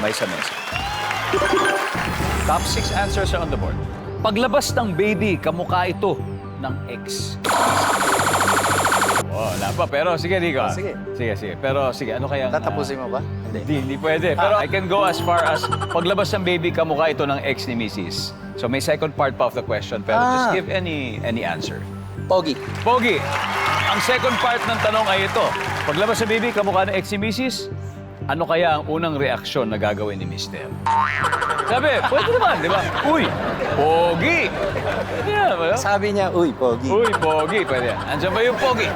kamay sa mesa. Top 6 answers are on the board. Paglabas ng baby, kamukha ito ng ex. Oh, wala pa. Pero sige, Rico. Sige. Sige. Pero sige, ano kaya? Tatapusin mo ba? Hindi pwede. Pero I can go as far as paglabas ng baby, kamukha ito ng ex ni Mrs. So may second part pa of the question, pero just give any answer. Pogi. Pogi, ang second part ng tanong ay ito. Paglabas ng baby, kamukha ng ex ni Mrs. Ano kaya ang unang reaksyon na gagawin ni Mister? Sabi, pwede naman, di ba? Uy, pogi! Pwede yan, ba? Sabi niya, uy, pogi. Uy, pogi, pwede yan. Andiyan ba yung pogi?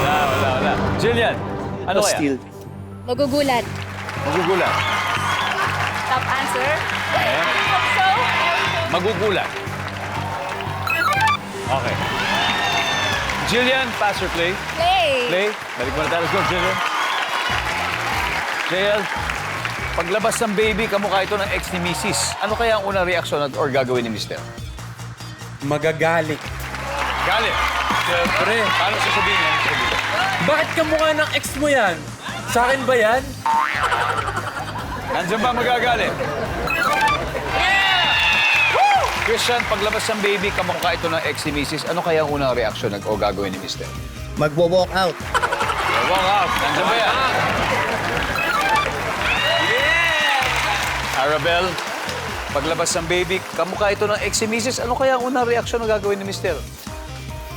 Wala. Jillian, ano kaya? Still. Magugulat. Magugulat. Top answer? Eh? So? Magugulat. Okay. Jillian, pass or play? Play. Play. Balik mo na tayo. Let's go, Jillian. JL, paglabas ng baby, kamukha ito ng ex ni Mrs. Ano kaya ang unang reaksyon or gagawin ni Mister? Magagalit. Galit. Siyempre. Paano sasabihin niya? Bakit kamukha ng ex mo yan? Sa akin ba yan? Nandiyan ba magagalit? Christian, paglabas ng baby, kamukha ito ng ex ni Mrs. Ano kaya ang unang reaksyon o gagawin ni Mister? Magwo-walk out. Walk out. Nandiyan ba yan? Arabel, paglabas ng baby, kamukha ito ng ex ni Mrs. Ano kaya ang unang reaksyon na gagawin ni Mister?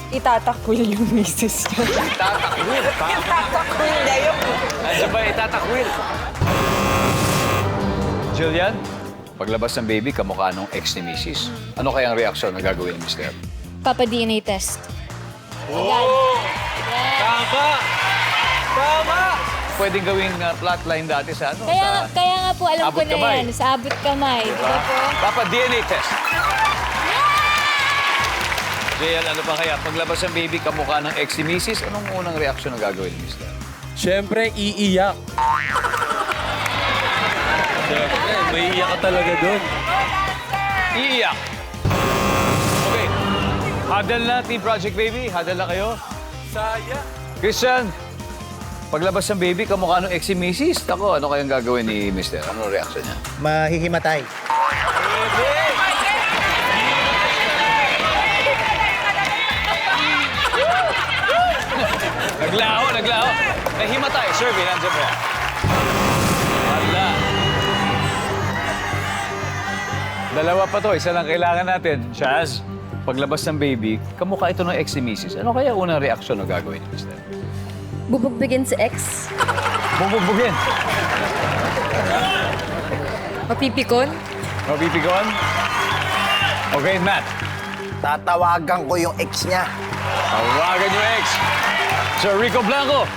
Itatakwil yung misis niya. Itatakwil. Itatakwil niya yung... Nandiyan ba itatakwil? Jillian, paglabas ng baby, kamukha ng ex ni Mrs. Ano kaya ang reaksyon na gagawin ni Mister? Papa-DNA test. Tama! Tama! Pwedeng gawing flatline dati sa ano? Kaya nga po alam ko abot na kamay. yan. Sa abot kamay. Di ba po? Papa, DNA test. JL, ano pa kaya? Paglabas ng baby, kamukha ng ex ni Mrs. Anong unang reaksyon na gagawin ni Mister? Siyempre, iiyak. Siyempre, may iiyak ka talaga doon. Iiyak. Okay. Huddle na, Team Project Baby. Huddle na kayo. Saya. Christian, paglabas ng baby, kamukha ng ex ni Mrs. Ako, ano kayang gagawin ni Mister? Ano reaksyon niya? Mahihimatay. Naglaho. Nahimatay. Survey, nandiyan ba yan? Wala. Dalawa pa to. Isa lang kailangan natin. Chaz, paglabas ng baby, kamukha ito ng ex ni Mrs. Ano kaya unang reaksyon na gagawin ni Mister? Bubugbugin sa ex. Bubugbugin. Mapipikon. Mapipigon? Okay, Matt. Tatawagan ko yung ex niya. Tawagan yung ex. Sir Rico Blanco,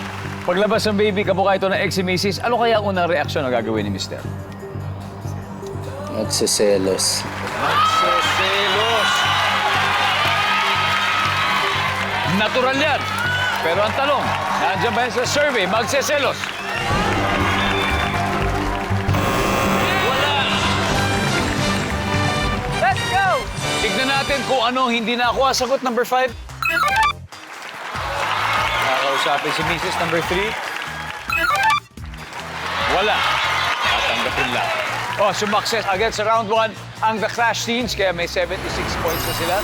paglabas ng baby, kamukha ito ng ex ni Mrs. Ano kaya ang unang reaksyon na gagawin ni Mister? Magsiselos. Magseselos. Natural yan. Pero ang tanong, nandiyan ba yan sa survey, magseselos? Wala. Let's go! Tignan natin kung ano hindi nakuha. Sagot number 5. Nakausapin si Mrs. number 3. Wala. Tatanggapin lang. Oh, sumakses agad sa round 1 ang The Clash Teens, kaya may 76 points na sila.